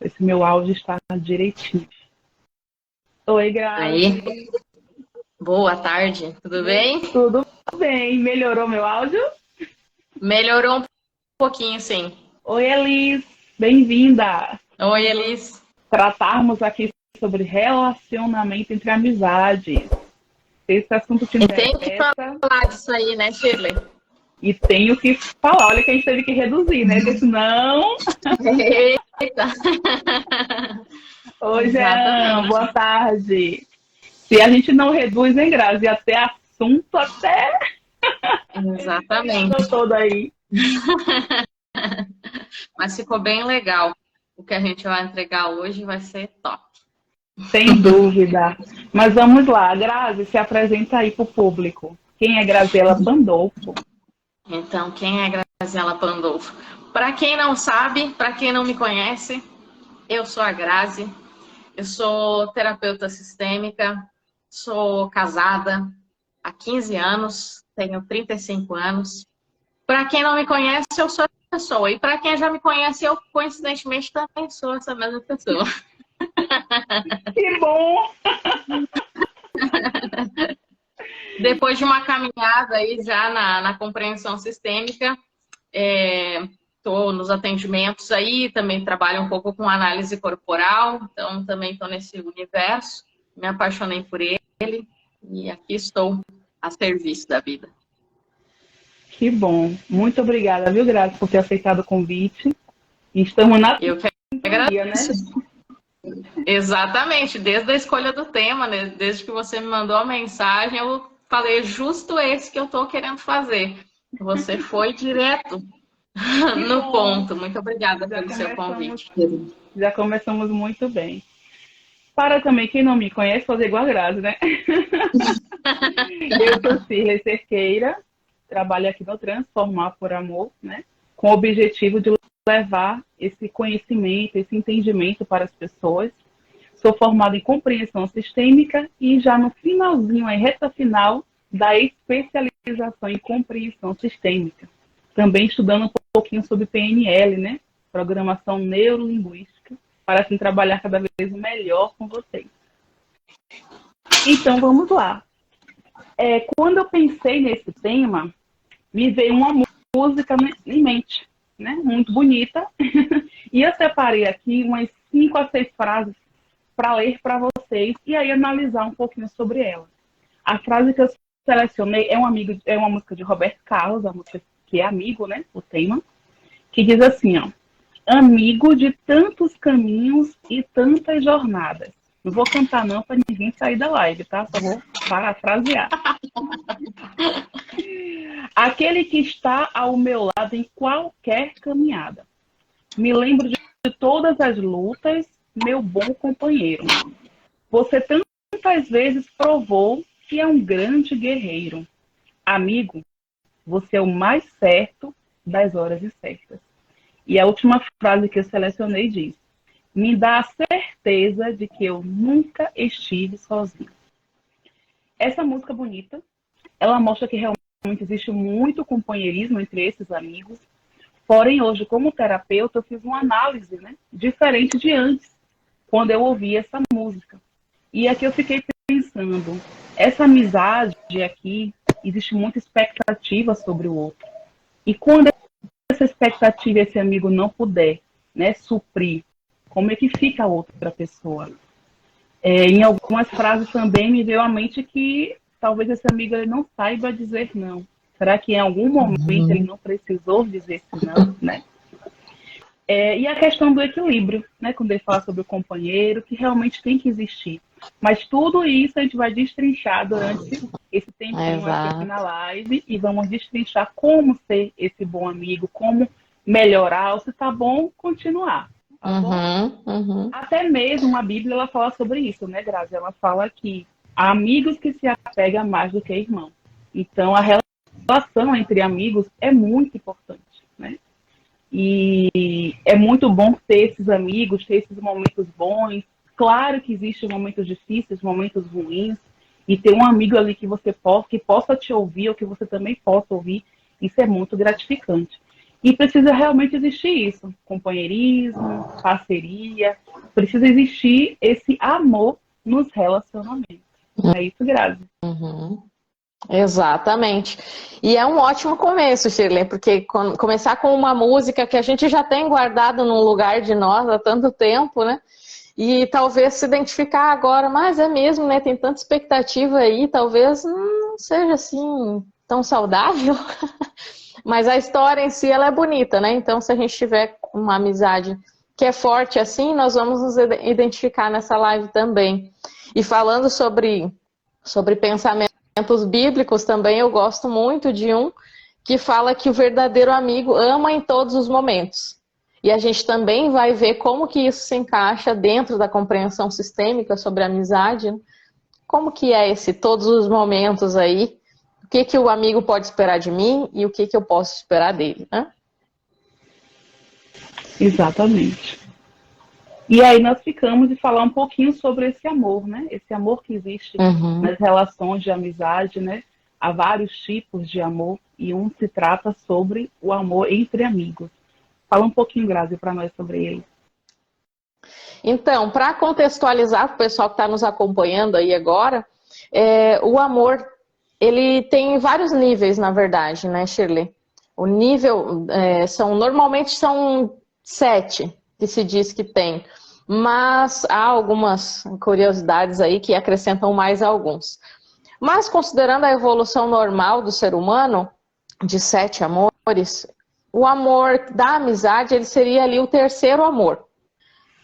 Esse meu áudio está direitinho. Oi, Grazi. Aí, boa tarde, tudo bem? Tudo bem? Melhorou meu áudio? Melhorou um pouquinho, sim. Oi, Elis. Bem-vinda. Oi, Elis. Tratarmos aqui sobre relacionamento entre amizades. Se esse assunto te E tenho que interessa, falar disso aí, né, Shirley? e tenho que falar. Olha que a gente teve que reduzir, né? Porque senão... Eita! Oi, Jean. Exatamente. Boa tarde. Se a gente não reduz, hein, Grazi? Ia ter assunto até esse ano Exatamente. todo aí. Mas ficou bem legal. O que a gente vai entregar hoje vai ser top. Sem dúvida. Mas vamos lá, Grazi, se apresenta aí para o público. Quem é Graziela Pandolfo? Então, quem é Graziela Pandolfo? Para quem não sabe, para quem não me conhece, eu sou a Grazi. Eu sou terapeuta sistêmica, sou casada há 15 anos, tenho 35 anos. Para quem não me conhece, eu sou essa pessoa. E para quem já me conhece, eu coincidentemente também sou essa mesma pessoa. Que bom! Depois de uma caminhada aí já na compreensão sistêmica, estou nos atendimentos aí, também trabalho um pouco com análise corporal, então também estou nesse universo, me apaixonei por ele e aqui estou a serviço da vida. Que bom. Muito obrigada, viu, Grazi, por ter aceitado o convite. Estamos na Eu que sintonia, né? agradeço. Exatamente, desde a escolha do tema, né? Desde que você me mandou a mensagem, eu falei justo esse que eu estou querendo fazer. Você foi direto Que no bom. ponto. Muito obrigada Já pelo seu começamos, convite. já começamos muito bem. Para também quem não me conhece, fazer igual a Grazi, né? Eu sou Cirlei Cerqueira, trabalho aqui no Transformar por Amor, né? Com o objetivo de levar esse conhecimento, esse entendimento para as pessoas. Sou formada em compreensão sistêmica e já no finalzinho, a reta final da especialização em compreensão sistêmica. Também estudando um pouquinho sobre PNL, né? Programação neurolinguística, para assim trabalhar cada vez melhor com vocês. Então vamos lá. Quando eu pensei nesse tema, me veio uma música em mente, né? Muito bonita. E eu separei aqui umas 5 a 6 frases para ler para vocês e aí analisar um pouquinho sobre ela. A frase que eu selecionei é uma música de Roberto Carlos, a música que é Amigo, né? O tema, que diz assim, ó: amigo de tantos caminhos e tantas jornadas. Não vou cantar não para ninguém sair da live, tá? Só vou parafrasear. Aquele que está ao meu lado em qualquer caminhada. Me lembro de todas as lutas, meu bom companheiro. Você tantas vezes provou que é um grande guerreiro. Amigo, você é o mais certo das horas incertas. E a última frase que eu selecionei diz: me dá a certeza de que eu nunca estive sozinho. Essa música bonita, ela mostra que realmente existe muito companheirismo entre esses amigos. Porém, hoje, como terapeuta, eu fiz uma análise, né, diferente de antes, quando eu ouvi essa música. E aqui eu fiquei pensando, essa amizade aqui, existe muita expectativa sobre o outro. E quando essa expectativa esse amigo não puder, né, suprir, como é que fica a outra pessoa? Em algumas frases também me veio à mente que talvez esse amigo ele não saiba dizer não. Será que em algum momento ele não precisou dizer esse não, né? E a questão do equilíbrio, né? Quando ele fala sobre o companheiro, que realmente tem que existir. Mas tudo isso a gente vai destrinchar durante esse tempinho aqui na Exato. live e vamos destrinchar como ser esse bom amigo, como melhorar, ou se tá bom, continuar, tá bom? Uhum. Até mesmo a Bíblia ela fala sobre isso, né, Grazi? Ela fala que há amigos que se apegam mais do que irmãos. Então a relação entre amigos é muito importante, né? E é muito bom ter esses amigos, ter esses momentos bons. Claro que existem momentos difíceis, momentos ruins, e ter um amigo ali que você possa, que possa te ouvir, ou que você também possa ouvir, isso é muito gratificante. E precisa realmente existir isso, companheirismo, parceria, precisa existir esse amor nos relacionamentos. É isso, Grazi. Uhum. Exatamente. E é um ótimo começo, Shirley, porque começar com uma música que a gente já tem guardado num lugar de nós há tanto tempo, né? E talvez se identificar agora, mas é mesmo, né? Tem tanta expectativa aí, talvez não seja assim tão saudável. Mas a história em si, ela é bonita, né? Então, se a gente tiver uma amizade que é forte assim, nós vamos nos identificar nessa live também. E falando sobre pensamentos bíblicos também, eu gosto muito de um que fala que o verdadeiro amigo ama em todos os momentos. E a gente também vai ver como que isso se encaixa dentro da compreensão sistêmica sobre a amizade. Como que é esse todos os momentos aí? O que que o amigo pode esperar de mim e o que que eu posso esperar dele, né? Exatamente. E aí nós ficamos de falar um pouquinho sobre esse amor, né? Esse amor que existe nas relações de amizade, né? Há vários tipos de amor e um se trata sobre o amor entre amigos. Fala um pouquinho, Grazi, para nós sobre ele. Então, para contextualizar para o pessoal que está nos acompanhando aí agora, o amor, ele tem vários níveis, na verdade, né, Shirley? O nível, normalmente são 7 que se diz que tem, mas há algumas curiosidades aí que acrescentam mais alguns. Mas considerando a evolução normal do ser humano, de 7 amores, o amor da amizade, ele seria ali o terceiro amor.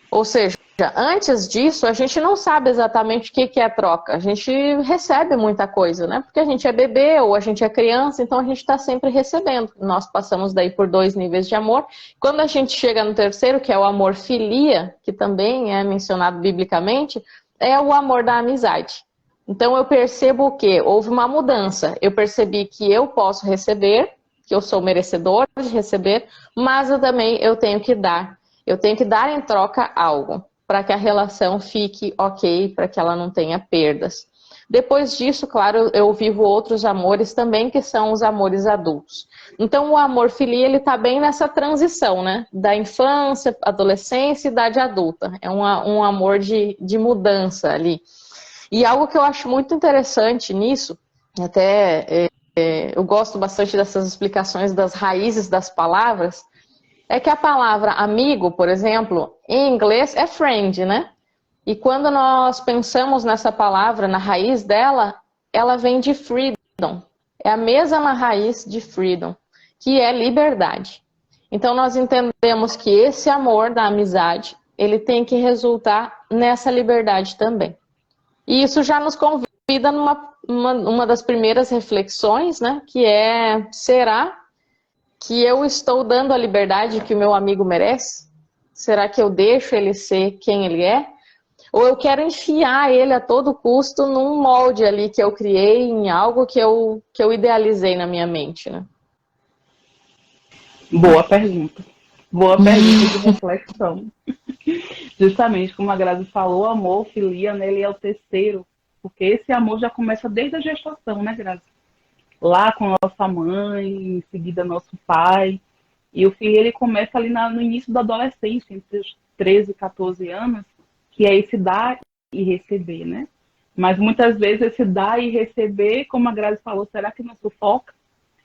Ou seja, antes disso, a gente não sabe exatamente o que é troca. A gente recebe muita coisa, né? Porque a gente é bebê ou a gente é criança, então a gente está sempre recebendo. Nós passamos daí por 2 níveis de amor. Quando a gente chega no terceiro, que é o amor filia, que também é mencionado biblicamente, é o amor da amizade. Então eu percebo o quê? Houve uma mudança. Eu percebi que eu posso receber, que eu sou merecedor de receber, mas eu tenho que dar. Eu tenho que dar em troca algo, para que a relação fique ok, para que ela não tenha perdas. Depois disso, claro, eu vivo outros amores também, que são os amores adultos. Então, o amor filia, ele está bem nessa transição, né? Da infância, adolescência e idade adulta. É um amor de mudança ali. E algo que eu acho muito interessante nisso, até eu gosto bastante dessas explicações das raízes das palavras, é que a palavra amigo, por exemplo, em inglês é friend, né? E quando nós pensamos nessa palavra, na raiz dela, ela vem de freedom. É a mesma raiz de freedom, que é liberdade. Então nós entendemos que esse amor da amizade, ele tem que resultar nessa liberdade também. E isso já nos convida numa das primeiras reflexões, né? Que é, será que eu estou dando a liberdade que o meu amigo merece? Será que eu deixo ele ser quem ele é? Ou eu quero enfiar ele a todo custo num molde ali que eu criei, em algo que eu idealizei na minha mente, né? Boa pergunta. Boa pergunta de reflexão. Justamente como a Grazi falou, o amor, filia, né, ele é o terceiro, porque esse amor já começa desde a gestação, né, Grazi? Lá com a nossa mãe, em seguida nosso pai. E o filho, ele começa ali no início da adolescência, entre os 13 e 14 anos, que é esse dar e receber, né? Mas muitas vezes esse dar e receber, como a Grazi falou, será que não sufoca?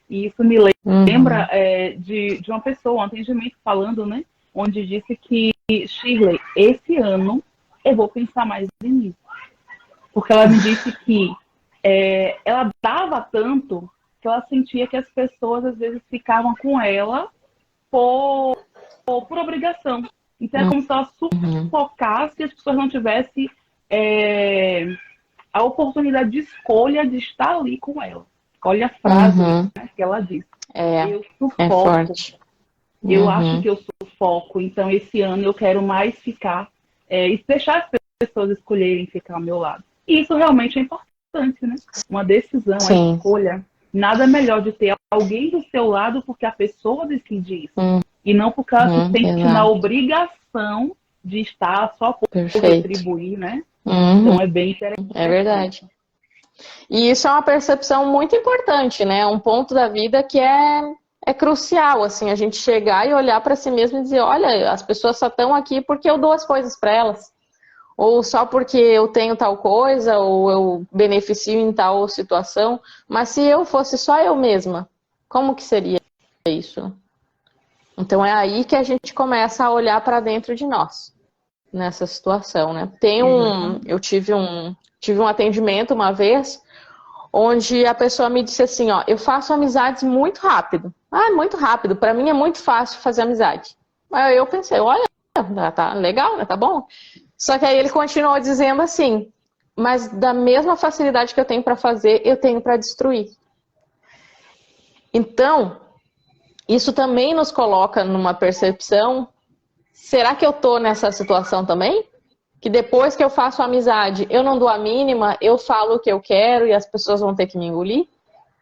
E isso me lembra de uma pessoa, um atendimento falando, né? Onde disse que, Shirley, esse ano eu vou pensar mais nisso. Porque ela me disse que ela dava tanto que ela sentia que as pessoas às vezes ficavam com ela por obrigação. Então é como se ela sufocasse e as pessoas não tivessem a oportunidade de escolha de estar ali com ela. Olha a frase, né, que ela disse. Eu sufoco. É forte. Eu acho que eu sufoco. Então esse ano eu quero mais ficar e deixar as pessoas escolherem ficar ao meu lado. E isso realmente é importante, né? Uma decisão, a escolha. Nada melhor de ter alguém do seu lado porque a pessoa decide isso. E não porque ela se sente na obrigação de estar só por retribuir, né? Então é bem interessante. É verdade. E isso é uma percepção muito importante, né? Um ponto da vida que é é crucial, assim, a gente chegar e olhar para si mesmo e dizer, olha, as pessoas só estão aqui porque eu dou as coisas para elas. Ou só porque eu tenho tal coisa, ou eu beneficio em tal situação. Mas se eu fosse só eu mesma, como que seria isso? Então é aí que a gente começa a olhar para dentro de nós, nessa situação, né? Eu tive um atendimento uma vez, onde a pessoa me disse assim, ó, eu faço amizades muito rápido. Ah, muito rápido, para mim é muito fácil fazer amizade. Aí eu pensei, olha, tá legal, né? Tá bom. Só que aí ele continuou dizendo assim, mas da mesma facilidade que eu tenho para fazer, eu tenho para destruir. Então, isso também nos coloca numa percepção, será que eu tô nessa situação também? Que depois que eu faço amizade, eu não dou a mínima, eu falo o que eu quero e as pessoas vão ter que me engolir?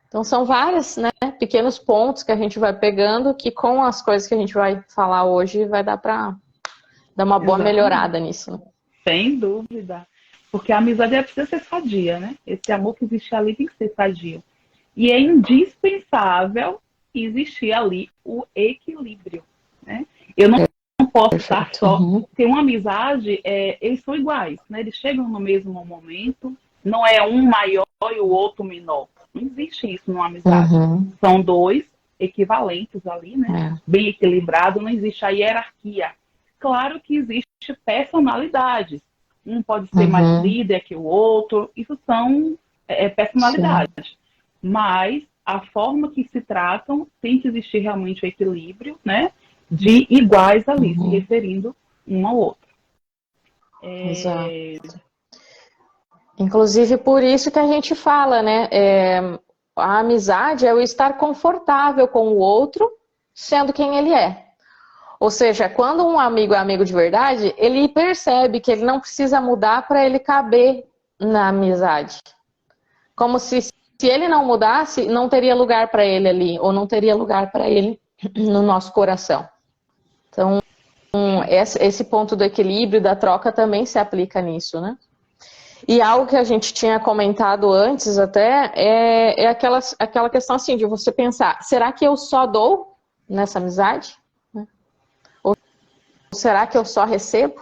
Então são vários, né, pequenos pontos que a gente vai pegando, que com as coisas que a gente vai falar hoje, vai dar para dar uma boa melhorada nisso. Né? Sem dúvida. Porque a amizade precisa ser sadia, né? Esse amor que existe ali tem que ser sadio. E é indispensável existir ali o equilíbrio, né? Eu não posso estar só... Ter uma amizade, eles são iguais, né? Eles chegam no mesmo momento, não é um maior e o outro menor. Não existe isso numa amizade. São dois equivalentes ali, né? Bem equilibrado, não existe a hierarquia. Claro que existe personalidades. Um pode ser mais líder que o outro. Isso são personalidades. Sim. Mas a forma que se tratam tem que existir realmente o equilíbrio, né? De iguais ali, se referindo um ao outro. Exato. Inclusive por isso que a gente fala, né? A amizade é o estar confortável com o outro, sendo quem ele é. Ou seja, quando um amigo é amigo de verdade, ele percebe que ele não precisa mudar para ele caber na amizade. Como se ele não mudasse, não teria lugar para ele ali, ou não teria lugar para ele no nosso coração. Então, esse ponto do equilíbrio, da troca, também se aplica nisso, né? E algo que a gente tinha comentado antes até, é aquela questão assim, de você pensar, será que eu só dou nessa amizade? Ou será que eu só recebo?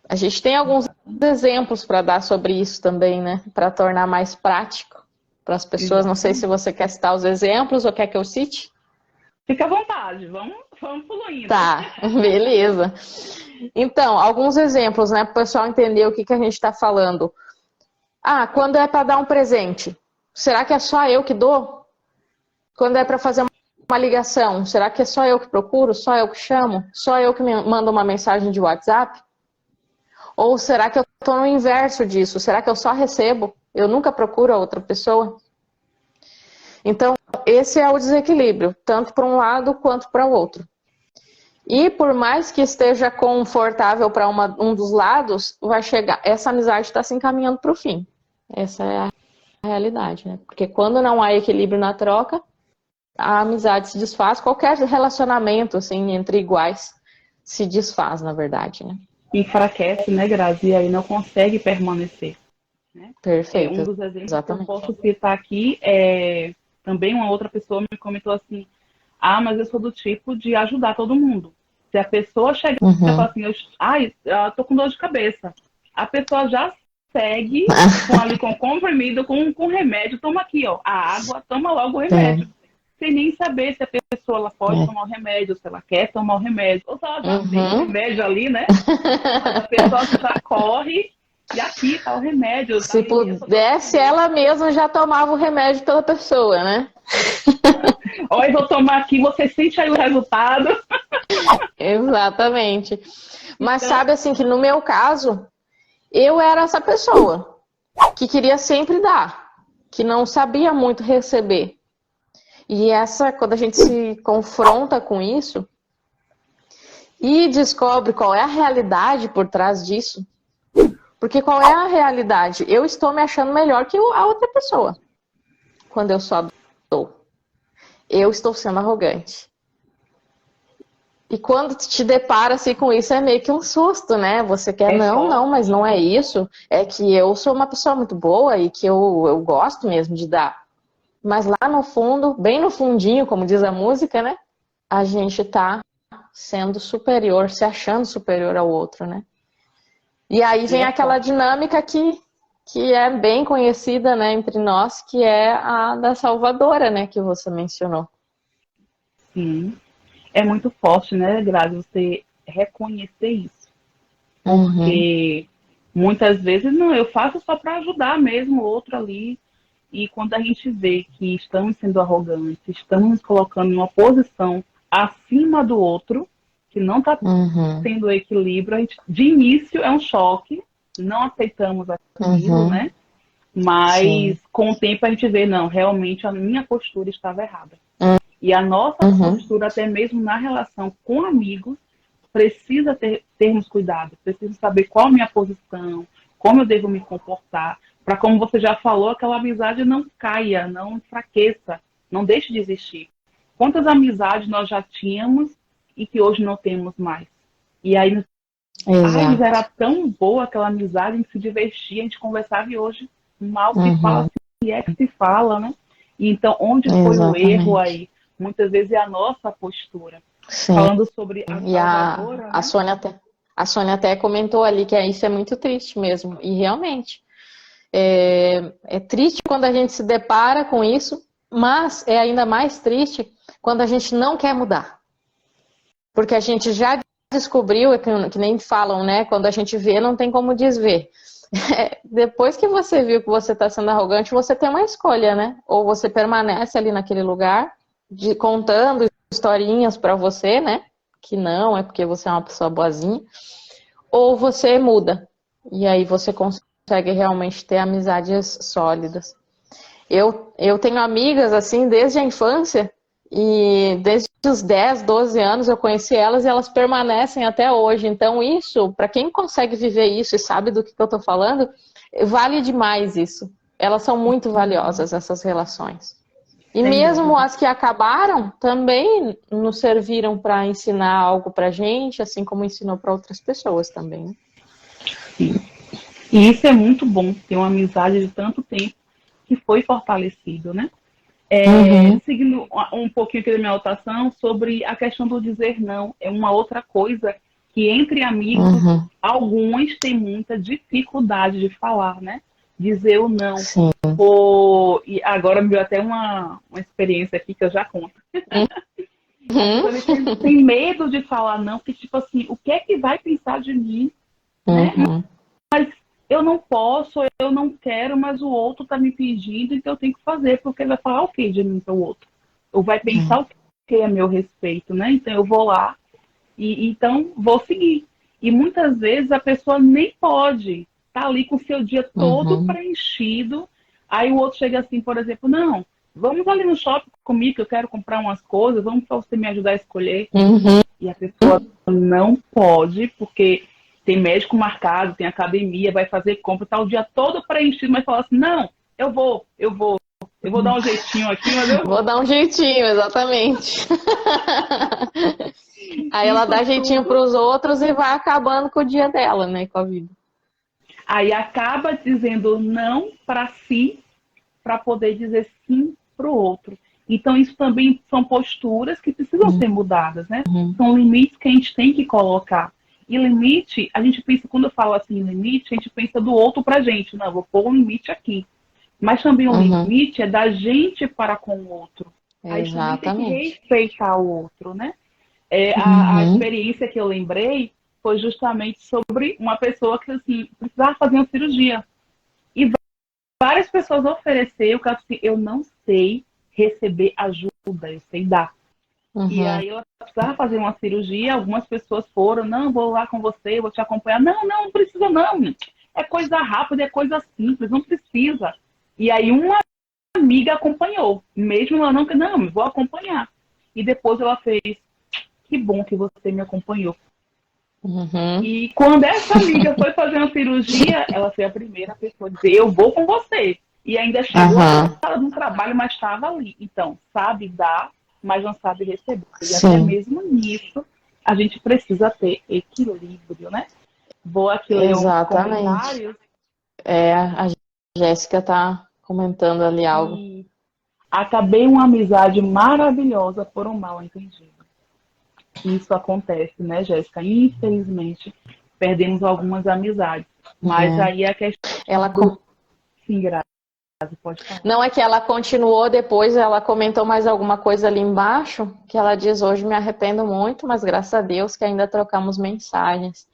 A gente tem alguns exemplos para dar sobre isso também, né? Para tornar mais prático para as pessoas. Não sei se você quer citar os exemplos ou quer que eu cite. Fica à vontade, vamos fluindo. Tá, beleza. Então, alguns exemplos, né? Para o pessoal entender o que a gente está falando. Ah, quando é para dar um presente, será que é só eu que dou? Quando é para fazer uma ligação, será que é só eu que procuro? Só eu que chamo? Só eu que me mando uma mensagem de WhatsApp? Ou será que eu estou no inverso disso? Será que eu só recebo? Eu nunca procuro a outra pessoa? Então, esse é o desequilíbrio, tanto para um lado quanto para o outro. E por mais que esteja confortável para um dos lados, vai chegar, essa amizade está se encaminhando para o fim. Essa é a realidade, né? Porque quando não há equilíbrio na troca, a amizade se desfaz, qualquer relacionamento assim, entre iguais se desfaz, na verdade, né? Enfraquece, né, Grazi? E aí não consegue permanecer. Né? Perfeito. Um dos exemplos Exatamente. que eu posso citar aqui é também uma outra pessoa me comentou assim, mas eu sou do tipo de ajudar todo mundo. Se a pessoa chegar e falar assim, eu tô com dor de cabeça, a pessoa já segue com comprimido, com remédio, toma aqui, ó, a água, toma logo o remédio. Sem nem saber se a pessoa ela pode tomar o remédio, se ela quer tomar o remédio, ou se ela já tem o remédio ali, né? A pessoa já corre e aqui tá o remédio. Se pudesse, ela mesma já tomava o remédio pela pessoa, né? Ó, eu vou tomar aqui, você sente aí o resultado. Exatamente. Mas então, sabe assim, que no meu caso, eu era essa pessoa que queria sempre dar, que não sabia muito receber. E quando a gente se confronta com isso e descobre qual é a realidade por trás disso, porque qual é a realidade? Eu estou me achando melhor que a outra pessoa quando eu só dou. Eu estou sendo arrogante. E quando te depara assim, com isso, é meio que um susto, né? Você quer, não, mas não é isso. É que eu sou uma pessoa muito boa e que eu gosto mesmo de dar. mas lá no fundo, bem no fundinho, como diz a música, né? A gente tá sendo superior, se achando superior ao outro, né? E aí vem aquela dinâmica que é bem conhecida, né, entre nós, que é a da salvadora, né, que você mencionou. Sim. É muito forte, né, Grazi, você reconhecer isso. Porque muitas vezes, não, eu faço só para ajudar mesmo o outro ali. E quando a gente vê que estamos sendo arrogantes, estamos nos colocando em uma posição acima do outro, que não está tendo equilíbrio, a gente, de início é um choque, não aceitamos aquilo, né? Mas com o tempo a gente vê, não, realmente a minha postura estava errada. E a nossa postura, até mesmo na relação com amigos, precisa termos cuidado, precisa saber qual a minha posição, como eu devo me comportar, para, como você já falou, aquela amizade não caia, não enfraqueça, não deixe de existir. Quantas amizades nós já tínhamos e que hoje não temos mais? E aí, mas era tão boa aquela amizade, a gente se divertia, a gente conversava e hoje mal se fala, se é que se fala, né? E então, onde foi o erro aí? Muitas vezes é a nossa postura. Sim. Falando sobre a salvadora, né? a Sônia até comentou ali que isso é muito triste mesmo. E realmente, é triste quando a gente se depara com isso, mas é ainda mais triste quando a gente não quer mudar. Porque a gente já descobriu, que nem falam, né? Quando a gente vê, não tem como desver. Depois que você viu que você está sendo arrogante, você tem uma escolha, né? Ou você permanece ali naquele lugar, contando historinhas para você, né? Que não, é porque você é uma pessoa boazinha. Ou você muda. E aí você consegue realmente ter amizades sólidas. Eu tenho amigas, assim, desde a infância. E desde os 10, 12 anos eu conheci elas e elas permanecem até hoje. Então isso, para quem consegue viver isso e sabe do que eu estou falando, vale demais isso. Elas são muito valiosas, essas relações. E mesmo as que acabaram, também nos serviram para ensinar algo para a gente, assim como ensinou para outras pessoas também. Né? Sim. E isso é muito bom, ter uma amizade de tanto tempo que foi fortalecido, né? Seguindo um pouquinho aqui da minha anotação sobre a questão do dizer não, é uma outra coisa que entre amigos, alguns têm muita dificuldade de falar, né? Dizer o não. E agora me deu até uma experiência aqui que eu já conto. Tem medo de falar não, porque tipo assim, o que é que vai pensar de mim, né? Mas eu não posso, eu não quero, mas o outro está me pedindo, então eu tenho que fazer, porque ele vai falar o que de mim para o outro? Ou vai pensar o que é a meu respeito, né? Então eu vou lá e então vou seguir. E muitas vezes a pessoa nem pode estar ali com o seu dia todo preenchido, aí o outro chega assim, por exemplo, não, vamos ali no shopping comigo, que eu quero comprar umas coisas, vamos para você me ajudar a escolher. E a pessoa não pode, porque tem médico marcado, tem academia, vai fazer compra, tá o dia todo preenchido, mas fala assim, não, eu vou dar um jeitinho aqui, mas eu vou dar um jeitinho, exatamente. Aí ela dá jeitinho para os outros e vai acabando com o dia dela, né, com a vida. Aí acaba dizendo não para si, para poder dizer sim para o outro. Então isso também são posturas que precisam ser mudadas, né? São limites que a gente tem que colocar. E limite, a gente pensa, quando eu falo assim, limite, a gente pensa do outro pra gente. Não, vou pôr um limite aqui. Mas também o limite é da gente para com o outro. A gente também tem que respeitar o outro, né? A experiência que eu lembrei foi justamente sobre uma pessoa que, assim, precisava fazer uma cirurgia. E várias pessoas ofereceram, que assim, eu não sei receber ajuda, eu sei dar. E aí ela precisava fazer uma cirurgia, algumas pessoas foram, não, vou lá com você, vou te acompanhar. Não precisa não, é coisa rápida, é coisa simples, não precisa. E aí uma amiga acompanhou, mesmo ela não, vou acompanhar. E depois ela fez, que bom que você me acompanhou. E quando essa amiga foi fazer uma cirurgia, ela foi a primeira pessoa a dizer, eu vou com você. E ainda chegou no trabalho, mas estava ali. Então, sabe dar, mas não sabe receber. E até mesmo nisso, a gente precisa ter equilíbrio, né? Vou aqui ler uns comentários. A Jéssica está comentando ali algo. Acabei uma amizade maravilhosa por um mal entendido. Isso acontece, né, Jéssica? Infelizmente, perdemos algumas amizades. Mas aí a questão Ela Sim, Grazi, pode falar. Não, é que ela continuou depois, ela comentou mais alguma coisa ali embaixo, que ela diz, hoje me arrependo muito, mas graças a Deus que ainda trocamos mensagens.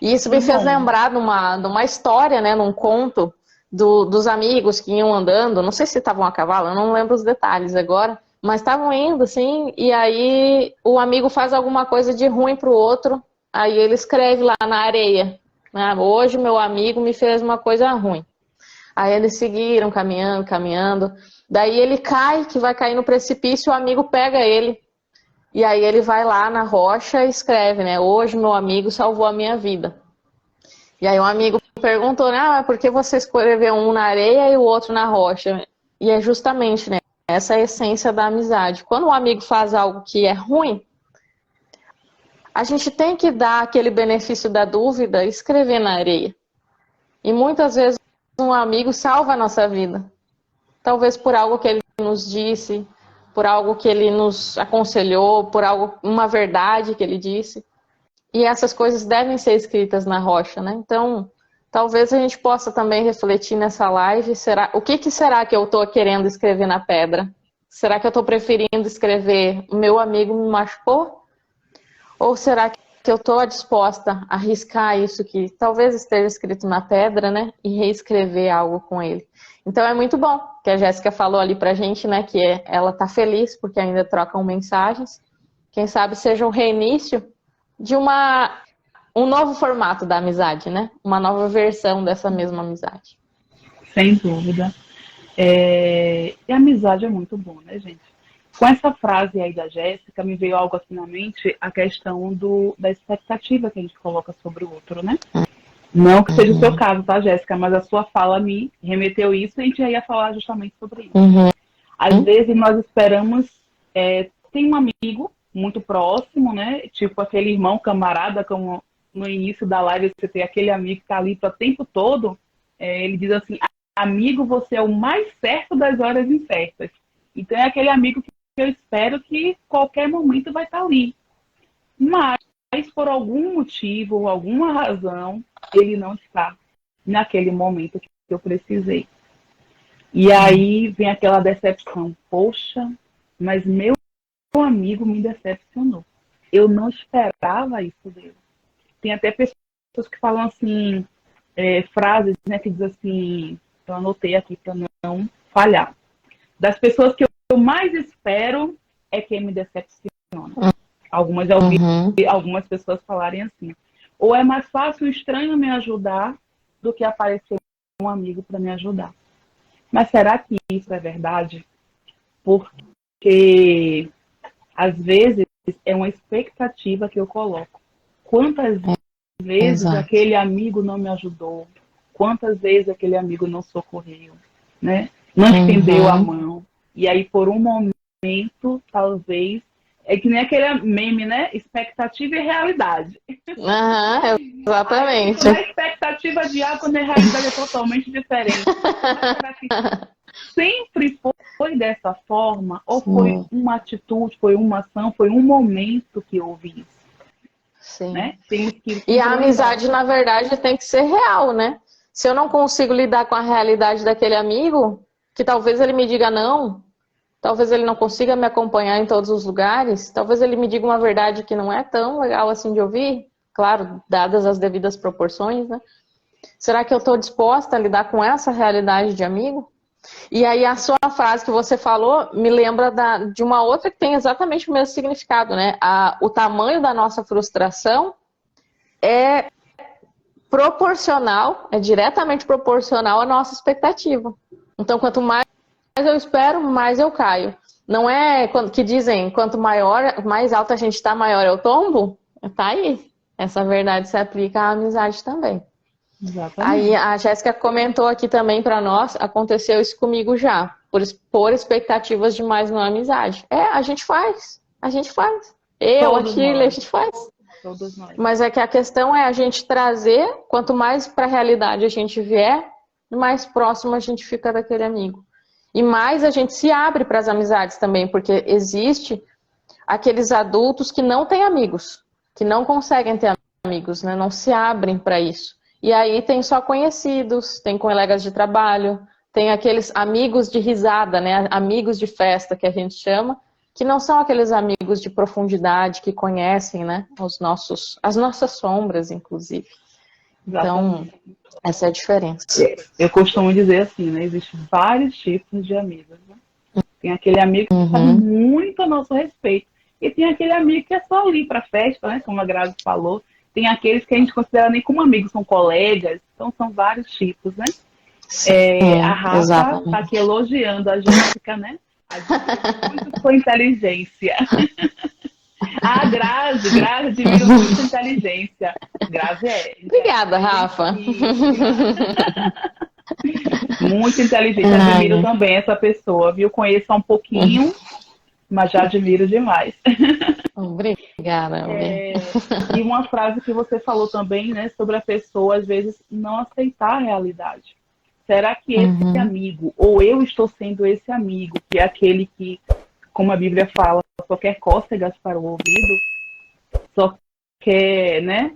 E isso me fez lembrar de uma história, né, num conto dos amigos que iam andando, não sei se estavam a cavalo, eu não lembro os detalhes agora, mas estavam indo assim, e aí o amigo faz alguma coisa de ruim pro outro, aí ele escreve lá na areia, né, hoje meu amigo me fez uma coisa ruim. Aí eles seguiram caminhando, caminhando. Daí ele cai, que vai cair no precipício, o amigo pega ele. E aí ele vai lá na rocha e escreve, né? Hoje meu amigo salvou a minha vida. E aí o amigo perguntou, né? Ah, por que você escreveu um na areia e o outro na rocha? E é justamente, né? Essa é a essência da amizade. Quando um amigo faz algo que é ruim, a gente tem que dar aquele benefício da dúvida e escrever na areia. E muitas vezes um amigo salva a nossa vida. Talvez por algo que ele nos disse, por algo que ele nos aconselhou, por uma verdade que ele disse. E essas coisas devem ser escritas na rocha, né? Então, talvez a gente possa também refletir nessa live. O que será que eu estou querendo escrever na pedra? Será que eu estou preferindo escrever meu amigo me machucou? Ou será que eu estou disposta a arriscar isso que talvez esteja escrito na pedra, né? E reescrever algo com ele. Então é muito bom que a Jéssica falou ali pra gente, né? Que ela tá feliz porque ainda trocam mensagens. Quem sabe seja o reinício de um novo formato da amizade, né? Uma nova versão dessa mesma amizade. Sem dúvida. E a amizade é muito bom, né, gente? Com essa frase aí da Jéssica, me veio algo aqui na mente, a questão da expectativa que a gente coloca sobre o outro, né? Não que seja o seu caso, tá, Jéssica? Mas a sua fala me remeteu isso e a gente já ia falar justamente sobre isso. Às vezes nós esperamos, tem um amigo muito próximo, né? Tipo aquele irmão camarada, como no início da live você tem aquele amigo que tá ali o tempo todo, ele diz assim, amigo, você é o mais certo das horas incertas. Então é aquele amigo que eu espero que qualquer momento vai estar ali. Mas, por algum motivo ou alguma razão, ele não está naquele momento que eu precisei. E aí vem aquela decepção. Poxa, mas meu amigo me decepcionou. Eu não esperava isso dele. Tem até pessoas que falam assim, frases, né, que dizem assim, eu anotei aqui para não falhar. Das pessoas que eu mais espero é quem me decepciona. Algumas eu ouvi algumas pessoas falarem assim. Ou é mais fácil o estranho me ajudar do que aparecer um amigo para me ajudar. Mas será que isso é verdade? Porque às vezes é uma expectativa que eu coloco. Quantas vezes aquele amigo não me ajudou? Quantas vezes aquele amigo não socorreu? Né? Não estendeu a mão? E aí, por um momento, talvez... É que nem aquele meme, né? Expectativa e realidade. Exatamente. A expectativa de algo, quando a realidade é totalmente diferente. Será que sempre foi dessa forma? Ou foi uma atitude, foi uma ação, foi um momento que houve isso? Sim. Né? E a amizade, na verdade, tem que ser real, né? Se eu não consigo lidar com a realidade daquele amigo, que talvez ele me diga não, talvez ele não consiga me acompanhar em todos os lugares, talvez ele me diga uma verdade que não é tão legal assim de ouvir, claro, dadas as devidas proporções, né? Será que eu estou disposta a lidar com essa realidade de amigo? E aí a sua frase que você falou me lembra de uma outra que tem exatamente o mesmo significado, né? O tamanho da nossa frustração é proporcional, é diretamente proporcional à nossa expectativa. Então, quanto mais eu espero, mais eu caio. Não é que dizem, quanto mais alto a gente está, maior é o tombo? Tá aí. Essa verdade se aplica à amizade também. Exatamente. Aí a Jéssica comentou aqui também para nós, aconteceu isso comigo já, por expectativas demais na amizade. A gente faz. Eu, a Shirley, a gente faz. Todos nós. Mas é que a questão é a gente trazer, quanto mais para a realidade a gente vier, mais próximo a gente fica daquele amigo. E mais a gente se abre para as amizades também, porque existe aqueles adultos que não têm amigos, que não conseguem ter amigos, né? Não se abrem para isso. E aí tem só conhecidos, tem colegas de trabalho, tem aqueles amigos de risada, né? Amigos de festa que a gente chama, que não são aqueles amigos de profundidade que conhecem, né? As nossas sombras, inclusive. Então, essa é a diferença. Eu costumo dizer assim, né? Existem vários tipos de amigos, né? Tem aquele amigo que sabe muito a nosso respeito. E tem aquele amigo que é só ali para festa, né? Como a Grazi falou. Tem aqueles que a gente considera nem como amigos, são colegas. Então, são vários tipos, né? A Rafa está aqui elogiando a Jéssica, né? A Jéssica muito sua inteligência. A Grazi admiro muito a inteligência. Grazi Obrigada, Rafa. Muito inteligente. Admiro também essa pessoa, viu? Conheço há um pouquinho, mas já admiro demais. Obrigada. E uma frase que você falou também, né? Sobre a pessoa, às vezes, não aceitar a realidade. Será que esse amigo, ou eu estou sendo esse amigo, que é aquele que, como a Bíblia fala, só quer cócegas para o ouvido, só quer, né?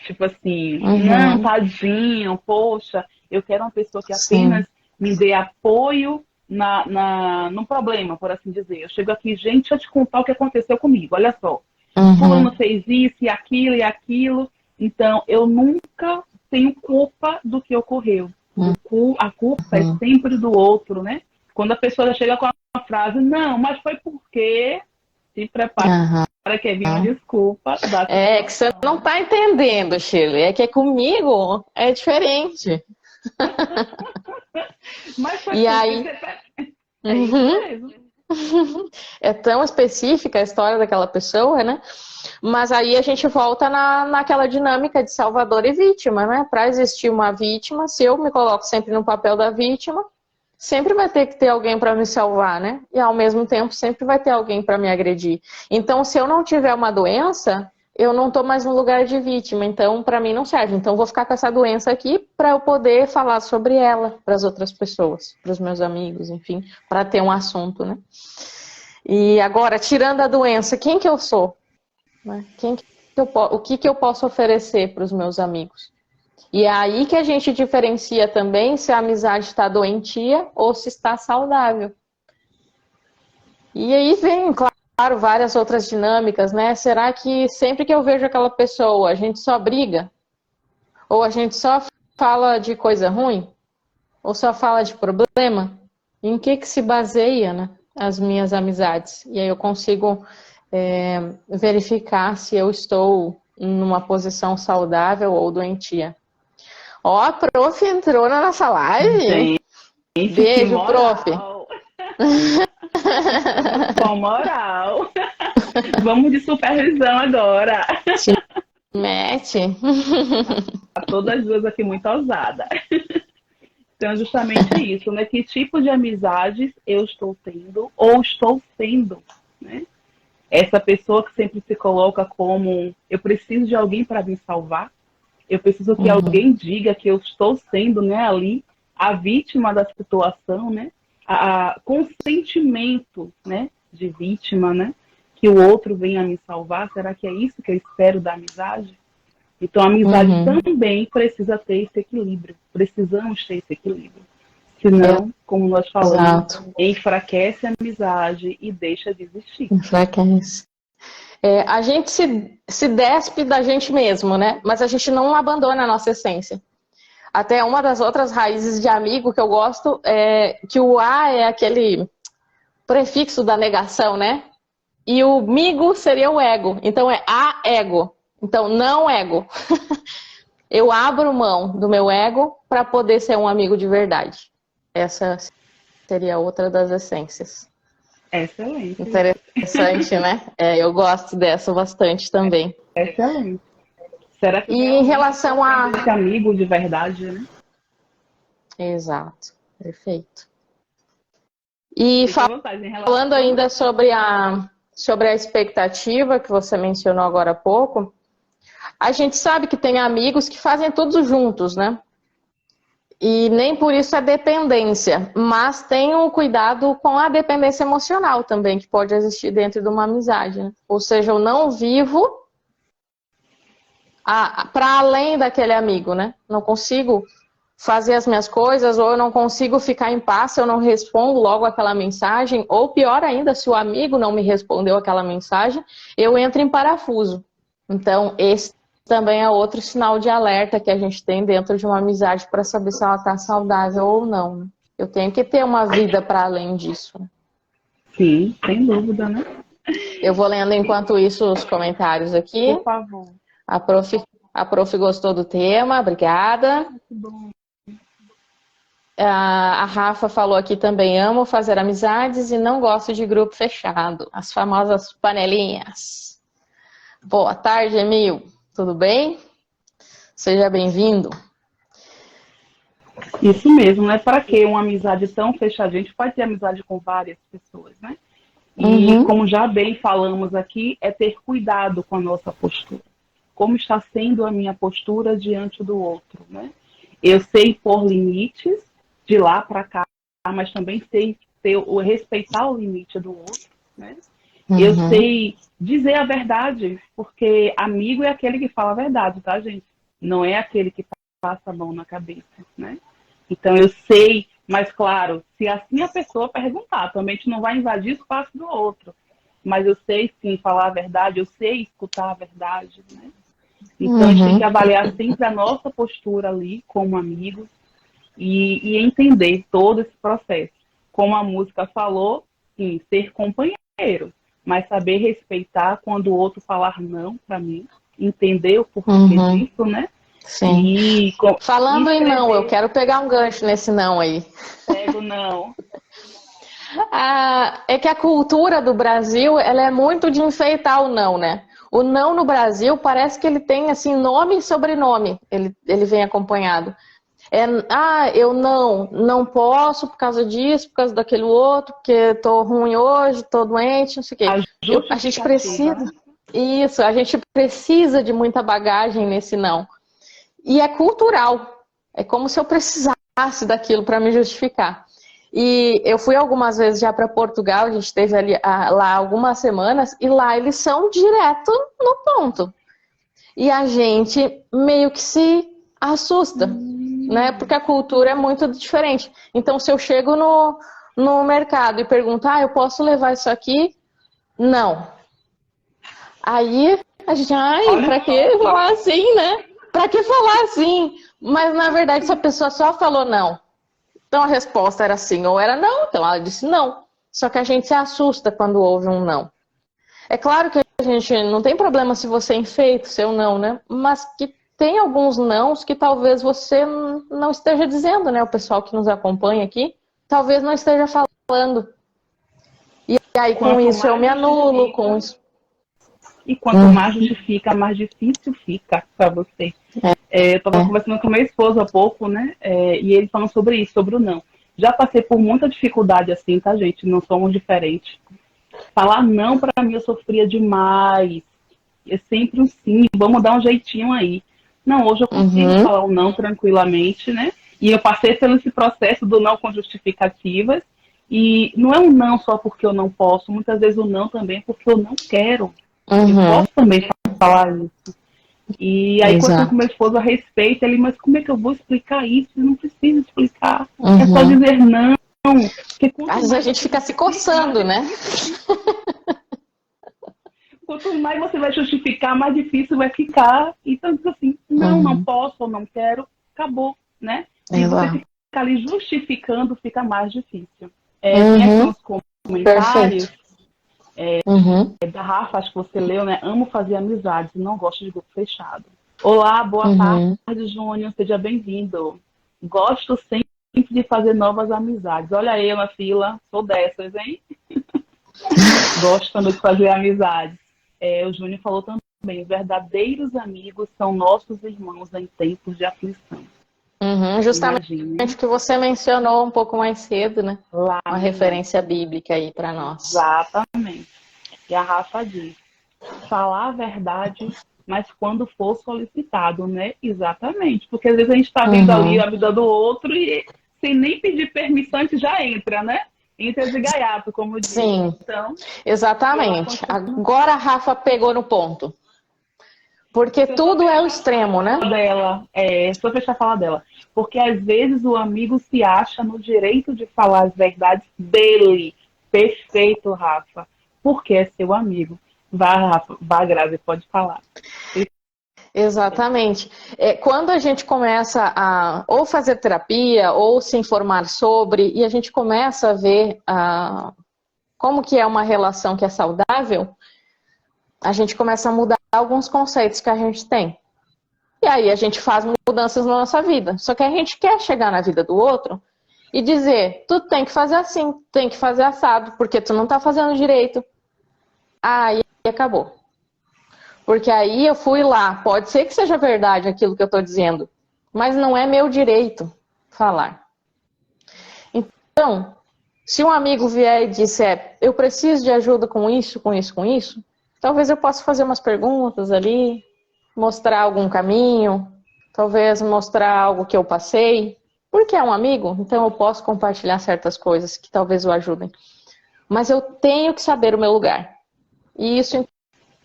Tipo assim, não, tadinho, poxa, eu quero uma pessoa que apenas me dê apoio no problema, por assim dizer. Eu chego aqui, gente, deixa eu te contar o que aconteceu comigo, olha só. Fulano fez isso e aquilo, então eu nunca tenho culpa do que ocorreu. A culpa é sempre do outro, né? Quando a pessoa chega com a frase, não, mas foi porque se prepara para que vir uma desculpa. É que você não está entendendo, Shirley. É que comigo é diferente. Mas foi e aí... É isso mesmo. É tão específica a história daquela pessoa, né? Mas aí a gente volta naquela dinâmica de salvador e vítima, né? Para existir uma vítima, se eu me coloco sempre no papel da vítima, sempre vai ter que ter alguém para me salvar, né? E ao mesmo tempo sempre vai ter alguém para me agredir. Então, se eu não tiver uma doença, eu não estou mais no lugar de vítima. Então, para mim não serve. Então, eu vou ficar com essa doença aqui para eu poder falar sobre ela para as outras pessoas, para os meus amigos, enfim, para ter um assunto, né? E agora, tirando a doença, quem que eu sou? O que eu posso oferecer para os meus amigos? E é aí que a gente diferencia também se a amizade está doentia ou se está saudável. E aí vem, claro, várias outras dinâmicas, né? Será que sempre que eu vejo aquela pessoa, a gente só briga? Ou a gente só fala de coisa ruim? Ou só fala de problema? Em que se baseia, né, as minhas amizades? E aí eu consigo verificar se eu estou numa posição saudável ou doentia. Ó, a prof entrou na nossa live. Beijo, prof. Com moral. Vamos de supervisão agora. Mete. Todas as duas aqui muito ousadas. Então, é justamente isso, né? Que tipo de amizades eu estou tendo ou estou sendo, né? Essa pessoa que sempre se coloca como eu preciso de alguém para me salvar. Eu preciso que alguém diga que eu estou sendo, né, ali a vítima da situação, né? Com o sentimento, né, de vítima, né? Que o outro venha me salvar. Será que é isso que eu espero da amizade? Então, a amizade também precisa ter esse equilíbrio. Precisamos ter esse equilíbrio. Senão, como nós falamos, enfraquece a amizade e deixa de existir. Enfraquece. A gente se despe da gente mesmo, né? Mas a gente não abandona a nossa essência. Até uma das outras raízes de amigo que eu gosto é que o A é aquele prefixo da negação, né? E o migo seria o ego. Então é a ego. Então não ego. Eu abro mão do meu ego para poder ser um amigo de verdade. Essa seria outra das essências. Excelente. Interessante, né? Eu gosto dessa bastante também. Excelente. Será que em relação a esse amigo de verdade, né? Exato, perfeito. E falando ainda sobre a expectativa que você mencionou agora há pouco, a gente sabe que tem amigos que fazem tudo juntos, né? E nem por isso é dependência, mas tenham cuidado com a dependência emocional também, que pode existir dentro de uma amizade, né? Ou seja, eu não vivo para além daquele amigo, né? Não consigo fazer as minhas coisas, ou eu não consigo ficar em paz se eu não respondo logo aquela mensagem, ou pior ainda, se o amigo não me respondeu aquela mensagem, eu entro em parafuso. Então, esse também é outro sinal de alerta que a gente tem dentro de uma amizade para saber se ela está saudável ou não, né? Eu tenho que ter uma vida para além disso. Sim, sem dúvida, né? Eu vou lendo enquanto isso os comentários aqui. Por favor. A prof gostou do tema, obrigada. Que bom. A Rafa falou aqui também, amo fazer amizades e não gosto de grupo fechado. As famosas panelinhas. Boa tarde, Emil. Tudo bem? Seja bem-vindo. Isso mesmo, né? Para que uma amizade tão fechadinha? A gente pode ter amizade com várias pessoas, né? E como já bem falamos aqui, é ter cuidado com a nossa postura. Como está sendo a minha postura diante do outro, né? Eu sei pôr limites de lá para cá, mas também sei respeitar o limite do outro, né? Eu sei dizer a verdade, porque amigo é aquele que fala a verdade, tá, gente? Não é aquele que passa a mão na cabeça, né? Então eu sei, mas claro, se assim a pessoa perguntar, também a gente não vai invadir o espaço do outro. Mas eu sei sim falar a verdade, eu sei escutar a verdade, né? Então a gente tem que avaliar sempre a nossa postura ali como amigos e entender todo esse processo. Como a música falou, sim, ser companheiro, mas saber respeitar quando o outro falar não para mim, entender o porquê disso, né? Sim. Falando em não, eu quero pegar um gancho nesse não aí. Pego não. É que a cultura do Brasil, ela é muito de enfeitar o não, né? O não no Brasil parece que ele tem assim nome e sobrenome, ele vem acompanhado. Eu não posso por causa disso, por causa daquele outro, porque tô ruim hoje, tô doente, não sei o quê. A gente precisa. Isso, a gente precisa de muita bagagem nesse não. E é cultural. É como se eu precisasse daquilo para me justificar. E eu fui algumas vezes já para Portugal, a gente esteve lá algumas semanas, e lá eles são direto no ponto. E a gente meio que se assusta, né? Porque a cultura é muito diferente. Então, se eu chego no mercado e pergunto, eu posso levar isso aqui? Não. Aí a gente, pra que falar assim, né? Pra que falar assim? Mas, na verdade, essa pessoa só falou não. Então, a resposta era sim ou era não. Então, ela disse não. Só que a gente se assusta quando ouve um não. É claro que a gente não tem problema se você enfeita o seu não, né? Mas que tem alguns nãos que talvez você não esteja dizendo, né? O pessoal que nos acompanha aqui, talvez não esteja falando. E aí, com isso, eu me anulo, com isso. E quanto mais justifica, mais difícil fica para você. Eu estava conversando com meu esposo há pouco, né? E ele falando sobre isso, sobre o não. Já passei por muita dificuldade assim, tá, gente? Não somos diferentes. Falar não para mim eu sofria demais. É sempre um sim, vamos dar um jeitinho aí. Não, hoje eu consigo falar um não tranquilamente, né? E eu passei pelo esse processo do não com justificativas. E não é um não só porque eu não posso, muitas vezes o não também é porque eu não quero. Eu posso também falar isso. E aí, quando eu com meu esposo a respeito, ele, mas como é que eu vou explicar isso? Eu não preciso explicar. É só dizer não. Às vezes a gente fica se coçando, né? Quanto mais você vai justificar, mais difícil vai ficar. Então, assim, não posso ou não quero, acabou, né? E você ficar ali justificando, fica mais difícil. Tem aqui uns comentários. Da Rafa, acho que você leu, né? Amo fazer amizades, não gosto de grupo fechado. Olá, boa tarde, Júnior, seja bem-vindo. Gosto sempre de fazer novas amizades. Olha eu na fila, sou dessas, hein? Gosto também de fazer amizades. O Júnior falou também, verdadeiros amigos são nossos irmãos em tempos de aflição. Justamente o que você mencionou um pouco mais cedo, né? Uma referência bíblica aí para nós. Exatamente. E a Rafa diz, falar a verdade mas quando for solicitado, né? Exatamente. Porque às vezes a gente está vendo ali a vida do outro e sem nem pedir permissão, a gente já entra, né? Entra de gaiato, como diz. Sim, então, exatamente. Agora a Rafa pegou no ponto. Porque tudo é o extremo, né? Só fechar a fala dela. Porque às vezes o amigo se acha no direito de falar as verdades dele. Perfeito, Rafa. Porque é seu amigo. Vá, Rafa, vá, Grazi, pode falar. Exatamente. Quando a gente começa a ou fazer terapia ou se informar sobre, e a gente começa a ver como que é uma relação que é saudável, a gente começa a mudar alguns conceitos que a gente tem. E aí a gente faz mudanças na nossa vida. Só que a gente quer chegar na vida do outro e dizer, tu tem que fazer assim, tem que fazer assado, porque tu não tá fazendo direito. Aí acabou. Porque aí eu fui lá, pode ser que seja verdade aquilo que eu tô dizendo, mas não é meu direito falar. Então, se um amigo vier e disser, eu preciso de ajuda com isso, com isso, com isso, talvez eu possa fazer umas perguntas ali, mostrar algum caminho, talvez mostrar algo que eu passei. Porque é um amigo, então eu posso compartilhar certas coisas que talvez o ajudem. Mas eu tenho que saber o meu lugar. E isso em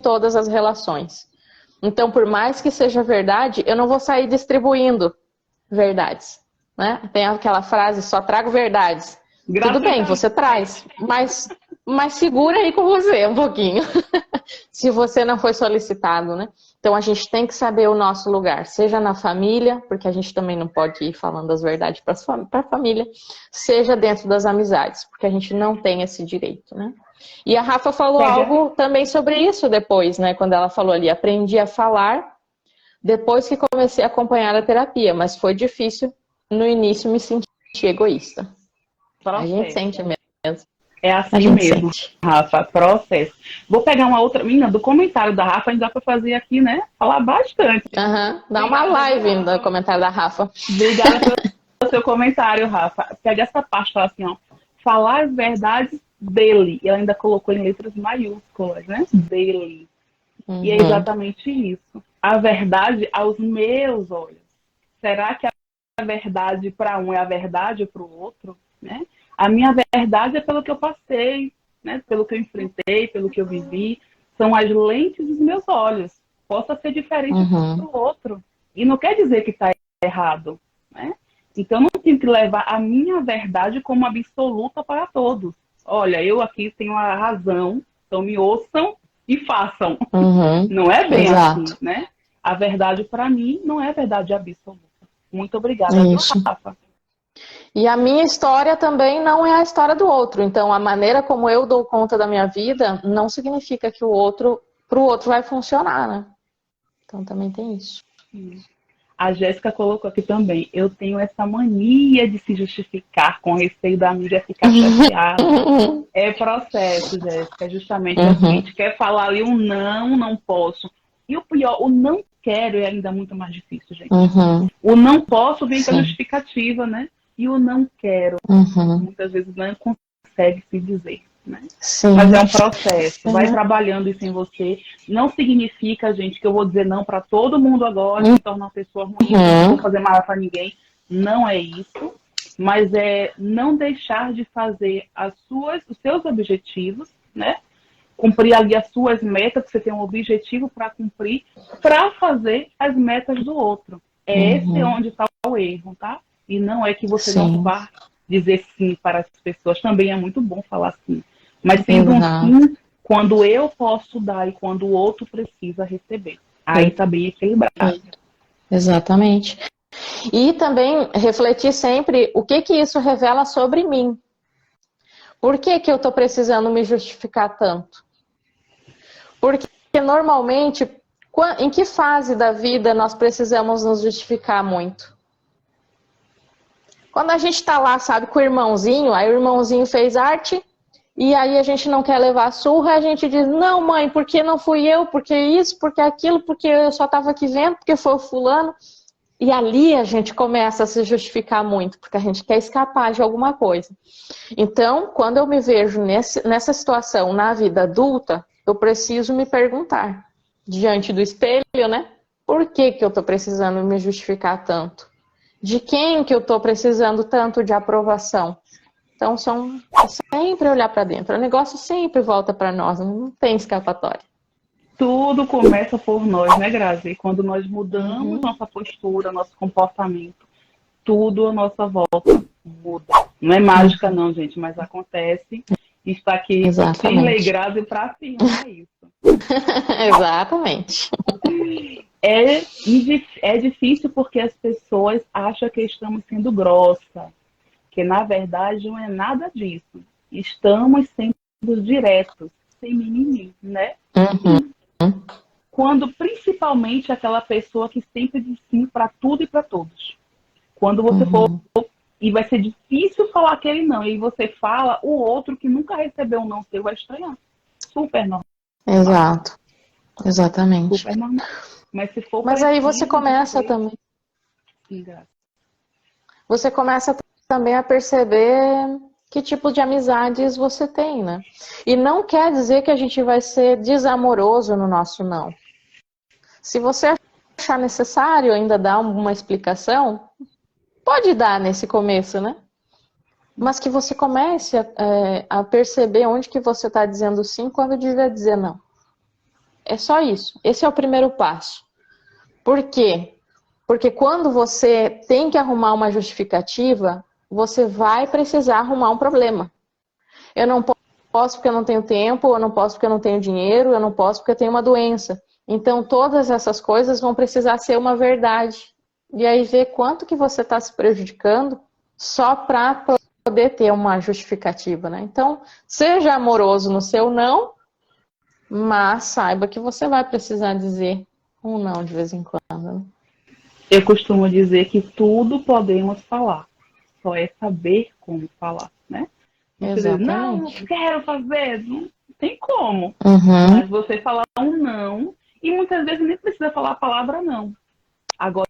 todas as relações. Então, por mais que seja verdade, eu não vou sair distribuindo verdades. Né? Tem aquela frase, só trago verdades. Tudo bem, você traz, mas segura aí com você um pouquinho. Se você não foi solicitado, né? Então a gente tem que saber o nosso lugar, seja na família, porque a gente também não pode ir falando as verdades para a família, seja dentro das amizades, porque a gente não tem esse direito, né? E a Rafa falou algo também sobre isso depois, né? Quando ela falou ali, aprendi a falar depois que comecei a acompanhar a terapia, mas foi difícil no início me sentir egoísta. A gente sente mesmo. É assim mesmo, Rafa, processo. Vou pegar uma outra, menina, do comentário da Rafa, ainda dá para fazer aqui, né? Falar bastante. Dá uma live no comentário da Rafa. Obrigada pelo seu comentário, Rafa. Pega essa parte, fala assim, ó. Falar as verdades dele. E ela ainda colocou em letras maiúsculas, né? Dele. E é exatamente isso. A verdade aos meus olhos. Será que a verdade para um é a verdade para o outro, né? A minha verdade é pelo que eu passei, né? Pelo que eu enfrentei, pelo que eu vivi. São as lentes dos meus olhos. Possa ser diferente do outro. E não quer dizer que está errado, né? Então, não tenho que levar a minha verdade como absoluta para todos. Olha, eu aqui tenho a razão, então me ouçam e façam. Não é bem assim, né? A verdade, para mim, não é verdade absoluta. Muito obrigada, Rafa. E a minha história também não é a história do outro. Então, a maneira como eu dou conta da minha vida não significa que pro outro vai funcionar, né? Então, também tem isso. A Jéssica colocou aqui também. Eu tenho essa mania de se justificar com receio da mídia ficar chateada. É processo, Jéssica. Justamente assim. A gente quer falar ali um não posso. E o pior, o não quero é ainda muito mais difícil, gente. O não posso vem com a justificativa, né? E o não quero, muitas vezes não consegue se dizer, né? Mas é um processo, vai trabalhando isso em você. Não significa, gente, que eu vou dizer não para todo mundo agora, me tornar uma pessoa ruim, não vou fazer mal para ninguém. Não é isso, mas é não deixar de fazer os seus objetivos, né? Cumprir ali as suas metas, que você tem um objetivo para cumprir, para fazer as metas do outro. Esse onde está o erro, tá? E não é que você não vá dizer sim para as pessoas. Também é muito bom falar sim. Mas sendo um sim, quando eu posso dar e quando o outro precisa receber. Aí está bem equilibrado. Exatamente. E também refletir sempre o que isso revela sobre mim. Por que eu estou precisando me justificar tanto? Porque normalmente, em que fase da vida nós precisamos nos justificar muito? Quando a gente está lá, sabe, com o irmãozinho, aí o irmãozinho fez arte, e aí a gente não quer levar a surra, a gente diz, não mãe, porque não fui eu, porque isso, porque aquilo, porque eu só estava aqui vendo, porque foi o fulano. E ali a gente começa a se justificar muito, porque a gente quer escapar de alguma coisa. Então, quando eu me vejo nessa situação na vida adulta, eu preciso me perguntar, diante do espelho, né? Por que que eu tô precisando me justificar tanto? De quem que eu tô precisando tanto de aprovação? Então, sempre olhar para dentro. O negócio sempre volta para nós, não tem escapatória. Tudo começa por nós, né, Grazi? Quando nós mudamos Uhum. nossa postura, nosso comportamento, tudo à nossa volta muda. Não é mágica, não, gente, mas acontece. Está aqui sem lei, Exatamente. Grazi, para afirmar isso. Exatamente. É difícil porque as pessoas acham que estamos sendo grossa, que na verdade não é nada disso. Estamos sendo diretos, sem mimimi, né? Uhum. Quando principalmente aquela pessoa que sempre diz sim para tudo e para todos. Quando você for, e vai ser difícil falar aquele não, e você fala, o outro que nunca recebeu um não seu vai estranhar. Super normal. Exato. Exatamente. Super normal. Mas se for Mas aí você preciso começa dizer, também. sim, Graça. Você começa também a perceber que tipo de amizades você tem, né? E não quer dizer que a gente vai ser desamoroso no nosso não. Se você achar necessário ainda dar uma explicação, pode dar nesse começo, né? Mas que você comece a perceber onde que você está dizendo sim quando devia dizer não. É só isso. Esse é o primeiro passo. Por quê? Porque quando você tem que arrumar uma justificativa, você vai precisar arrumar um problema. Eu não posso porque eu não tenho tempo, eu não posso porque eu não tenho dinheiro, eu não posso porque eu tenho uma doença. Então, todas essas coisas vão precisar ser uma verdade. E aí, ver quanto que você está se prejudicando só para poder ter uma justificativa, né? Então, seja amoroso no seu não, mas saiba que você vai precisar dizer um não de vez em quando, né? Eu costumo dizer que tudo podemos falar, só é saber como falar, né? Você diz, não Exatamente. quero fazer, não tem como. Uhum. Mas você falar um não, e muitas vezes nem precisa falar a palavra não. Agora,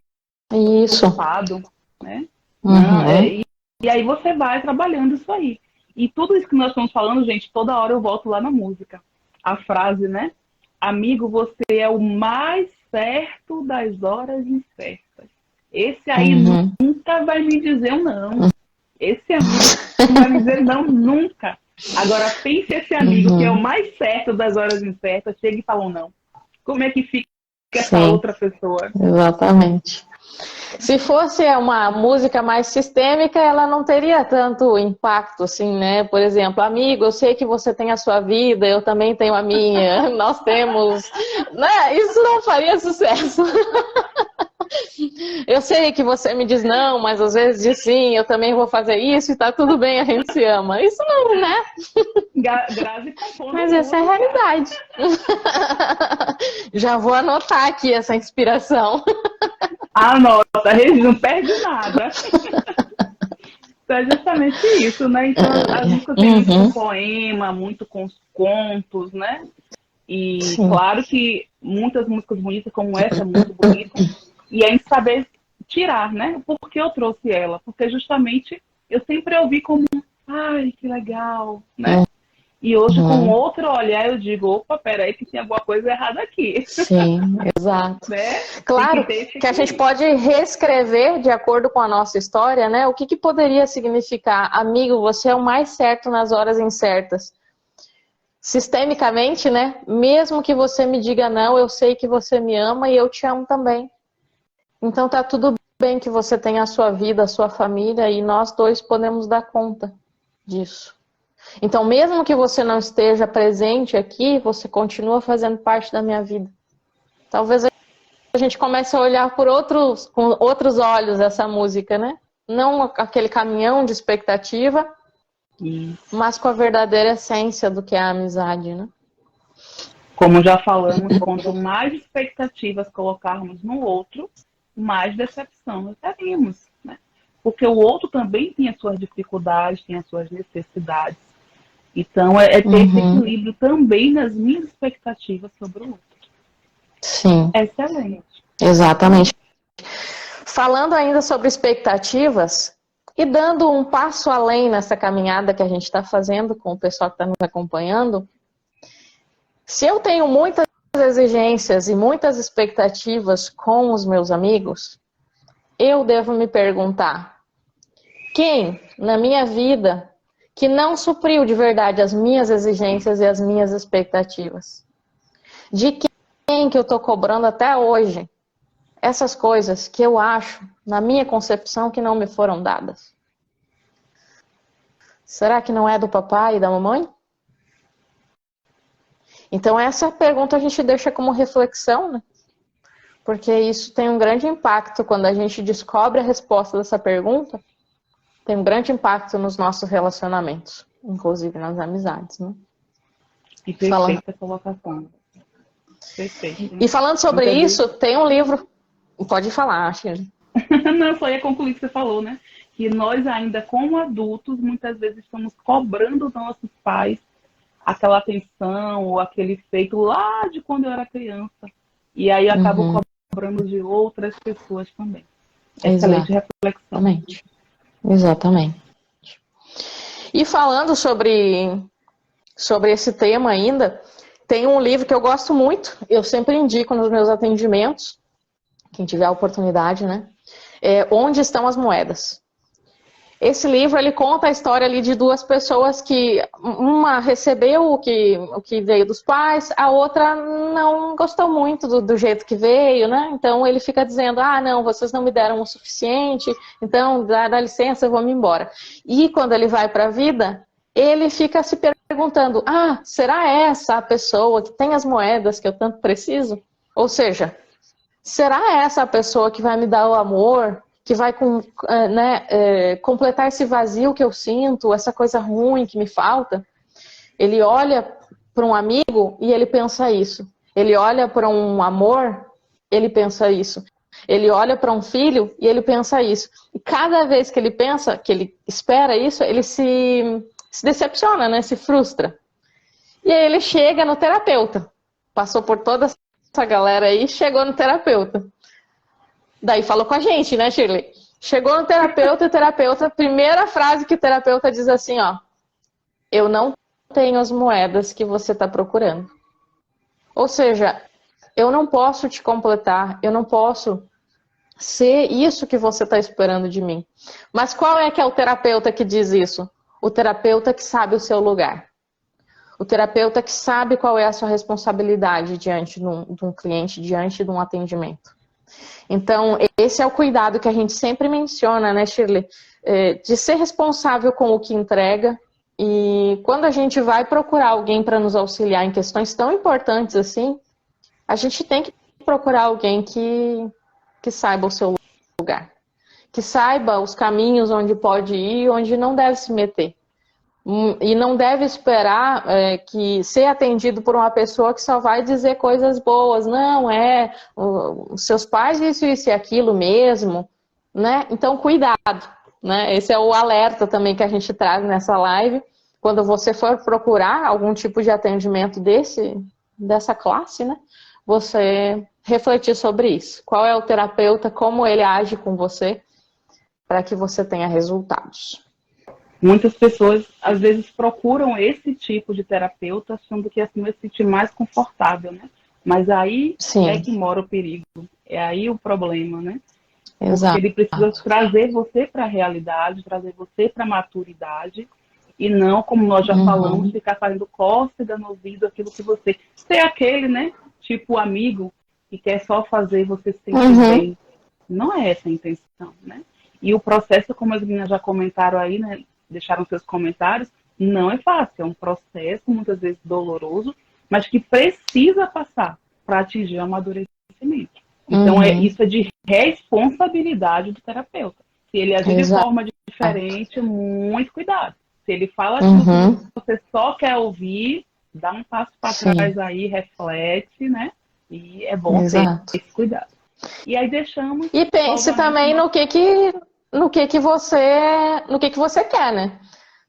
Isso. ocupado, né? Não, Uhum. e aí você vai trabalhando isso aí. E tudo isso que nós estamos falando, gente, toda hora eu volto lá na música. A frase, né? Amigo, você é o mais certo das horas incertas. Esse aí Uhum. nunca vai me dizer um não. Esse amigo não vai me dizer não nunca. Agora, pense esse amigo que é o Uhum. mais certo das horas incertas, chega e fala um não. Como é que fica essa Sim, outra pessoa? exatamente. Se fosse uma música mais sistêmica, ela não teria tanto impacto, assim, né? Por exemplo, amigo, eu sei que você tem a sua vida, eu também tenho a minha, nós temos, né? Isso não faria sucesso. Eu sei que você me diz não, mas às vezes diz sim, eu também vou fazer isso e tá tudo bem, a gente se ama. Isso não, né? Grazi compondo Mas essa é a música. realidade. Já vou anotar aqui essa inspiração. Anota, Regi, não perde nada. Então é justamente isso, né? Então as músicas têm muito com Uhum. poema, muito com os contos, né? E Sim. claro que muitas músicas bonitas, como essa, é muito bonita. E a gente saber tirar, né? Por que eu trouxe ela? Porque justamente eu sempre ouvi como, ai, que legal, né? E hoje, com Uhum. outro olhar, eu digo, opa, peraí, que tem alguma coisa errada aqui, Sim, exato. né? Tem que Claro ter esse que a gente equilíbrio. pode reescrever de acordo com a nossa história, né? O que que poderia significar? Amigo, você é o mais certo nas horas incertas. Sistemicamente, né? Mesmo que você me diga não, eu sei que você me ama e eu te amo também. Então tá tudo bem que você tenha a sua vida, a sua família e nós dois podemos dar conta disso. Então, mesmo que você não esteja presente aqui, você continua fazendo parte da minha vida. Talvez a gente comece a olhar com outros olhos essa música, né? Não aquele caminhão de expectativa, mas com a verdadeira essência do que é a amizade, né? Como já falamos, quanto mais expectativas colocarmos no outro, mais decepção nós teremos, né? Porque o outro também tem as suas dificuldades, tem as suas necessidades. Então, é ter esse Uhum. equilíbrio também nas minhas expectativas sobre o outro. Sim, Excelente. exatamente. Falando ainda sobre expectativas e dando um passo além nessa caminhada que a gente está fazendo com o pessoal que está nos acompanhando, se eu tenho muitas exigências e muitas expectativas com os meus amigos, eu devo me perguntar: quem na minha vida que não supriu de verdade as minhas exigências e as minhas expectativas? De quem que eu estou cobrando até hoje essas coisas que eu acho, na minha concepção, que não me foram dadas? Será que não é do papai e da mamãe? Então essa pergunta a gente deixa como reflexão, né? Porque isso tem um grande impacto quando a gente descobre a resposta dessa pergunta. Tem um grande impacto nos nossos relacionamentos, inclusive nas amizades, né? E perfeita colocação. Perfeito. E falando sobre isso, tem um livro... Pode falar, Shirley. Não, só ia concluir o que você falou, né? Que nós ainda, como adultos, muitas vezes estamos cobrando dos nossos pais aquela atenção ou aquele feito lá de quando eu era criança. E aí acabo cobrando de outras pessoas também. Excelente reflexão. Exatamente. E falando sobre esse tema ainda, tem um livro que eu gosto muito, eu sempre indico nos meus atendimentos, quem tiver a oportunidade, né? Onde Estão as Moedas. Esse livro, ele conta a história ali de duas pessoas que uma recebeu o que veio dos pais, a outra não gostou muito do jeito que veio, né? Então ele fica dizendo: não, vocês não me deram o suficiente, então dá licença, eu vou me embora. E quando ele vai para a vida, ele fica se perguntando: será essa a pessoa que tem as moedas que eu tanto preciso? Ou seja, será essa a pessoa que vai me dar o amor, que vai completar esse vazio que eu sinto, essa coisa ruim que me falta? Ele olha para um amigo e ele pensa isso. Ele olha para um amor, ele pensa isso. Ele olha para um filho e ele pensa isso. E cada vez que ele pensa, que ele espera isso, ele se decepciona, né? Se frustra. E aí ele chega no terapeuta. Passou por toda essa galera aí, chegou no terapeuta. Daí falou com a gente, né, Shirley? Chegou no terapeuta, e o terapeuta, a primeira frase que o terapeuta diz assim, eu não tenho as moedas que você está procurando. Ou seja, eu não posso te completar, eu não posso ser isso que você está esperando de mim. Mas qual é que é o terapeuta que diz isso? O terapeuta que sabe o seu lugar. O terapeuta que sabe qual é a sua responsabilidade diante de um cliente, diante de um atendimento. Então, esse é o cuidado que a gente sempre menciona, né, Shirley? De ser responsável com o que entrega. E quando a gente vai procurar alguém para nos auxiliar em questões tão importantes assim, a gente tem que procurar alguém que saiba o seu lugar. Que saiba os caminhos onde pode ir e onde não deve se meter. E não deve esperar que ser atendido por uma pessoa que só vai dizer coisas boas. Não, os seus pais isso e aquilo mesmo, né? Então, cuidado, né? Esse é o alerta também que a gente traz nessa live. Quando você for procurar algum tipo de atendimento dessa classe, né? Você refletir sobre isso. Qual é o terapeuta, como ele age com você, para que você tenha resultados. Muitas pessoas, às vezes, procuram esse tipo de terapeuta achando que assim vai se sentir mais confortável, né? Mas aí é que mora o perigo. É aí o problema, né? Exato. Porque ele precisa trazer você para a realidade, trazer você para a maturidade e não, como nós já falamos, ficar fazendo cócega no ouvido aquilo que você... Ser aquele, né? Tipo amigo que quer só fazer você se sentir bem. Não é essa a intenção, né? E o processo, como as meninas já comentaram aí, né? Deixaram seus comentários, não é fácil, é um processo muitas vezes doloroso, mas que precisa passar para atingir o amadurecimento. Então, isso é de responsabilidade do terapeuta. Se ele agir de forma diferente, muito cuidado. Se ele fala aquilo que você só quer ouvir, dá um passo para trás aí, reflete, né? E é bom ter esse cuidado. E aí deixamos... E pense também no que você quer, né?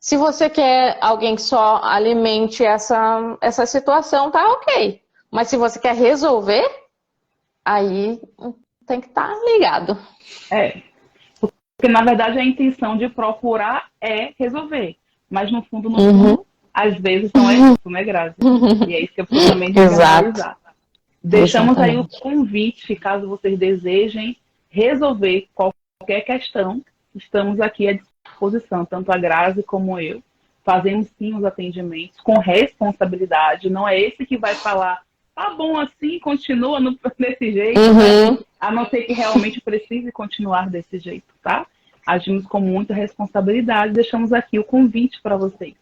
Se você quer alguém que só alimente essa situação, tá ok. Mas se você quer resolver, aí tem que estar ligado. Porque na verdade a intenção de procurar é resolver. Mas no fundo, às vezes não é isso, né, Grazi? E é isso que eu preciso também analisar. Deixamos aí o Exatamente. convite, caso vocês desejem resolver qualquer questão, estamos aqui à disposição, tanto a Grazi como eu. Fazemos sim os atendimentos com responsabilidade, não é esse que vai falar, tá bom assim, continua desse jeito, né? Uhum. A não ser que realmente precise continuar desse jeito, tá? Agimos com muita responsabilidade, deixamos aqui o convite para vocês.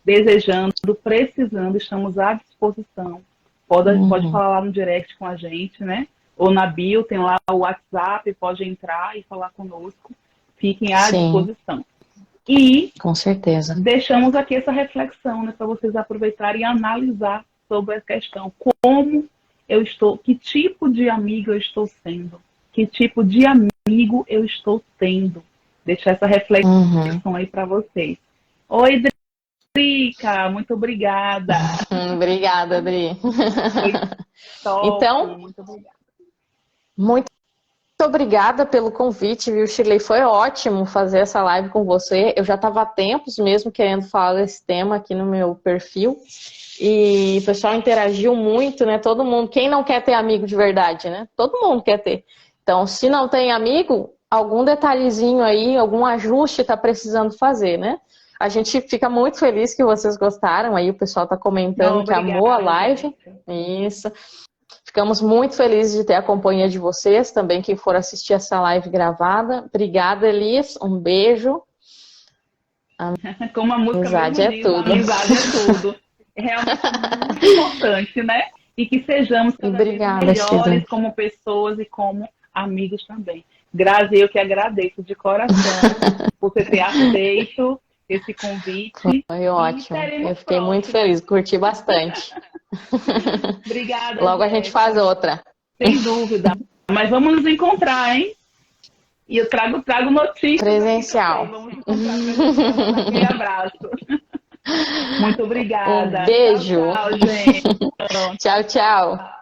Desejando, precisando, estamos à disposição. Pode Uhum. falar lá no direct com a gente, né? Ou na bio, tem lá o WhatsApp, pode entrar e falar conosco. Fiquem à Sim, disposição. E com certeza. deixamos aqui essa reflexão, né, para vocês aproveitarem e analisar sobre a questão. Como eu estou, que tipo de amigo eu estou sendo? Que tipo de amigo eu estou tendo? Deixar essa Uhum. reflexão aí para vocês. Oi, Drica, muito obrigada. Obrigada, Adri. Foi top, Então, muito obrigada. muito obrigada pelo convite, viu, Shirley? Foi ótimo fazer essa live com você. Eu já estava há tempos mesmo querendo falar desse tema aqui no meu perfil. E o pessoal interagiu muito, né? Todo mundo, quem não quer ter amigo de verdade, né? Todo mundo quer ter. Então, se não tem amigo, algum detalhezinho aí, algum ajuste está precisando fazer, né? A gente fica muito feliz que vocês gostaram. Aí o pessoal está comentando Não, que amou a obrigada, live. gente. Isso. Ficamos muito felizes de ter a companhia de vocês, também quem for assistir essa live gravada. Obrigada, Elis. Um beijo. Como a música Amizade mesmo é diz, a tudo. amizade é tudo. É realmente muito importante, né? E que sejamos cada vez Obrigada, melhores Shirley. como pessoas e como amigos também. Grazi, eu que agradeço de coração por você ter aceito esse convite. Foi E ótimo. teremos Eu fiquei muito próximas. feliz, curti bastante. Obrigada, Logo a gente faz Jéssica. outra. Sem dúvida. Mas vamos nos encontrar, hein? E eu trago notícias aqui também. Presencial. Vamos encontrar presencial. Aquele abraço. Muito Um obrigada. Tchau, beijo. tchau, gente. Pronto. Tchau, tchau.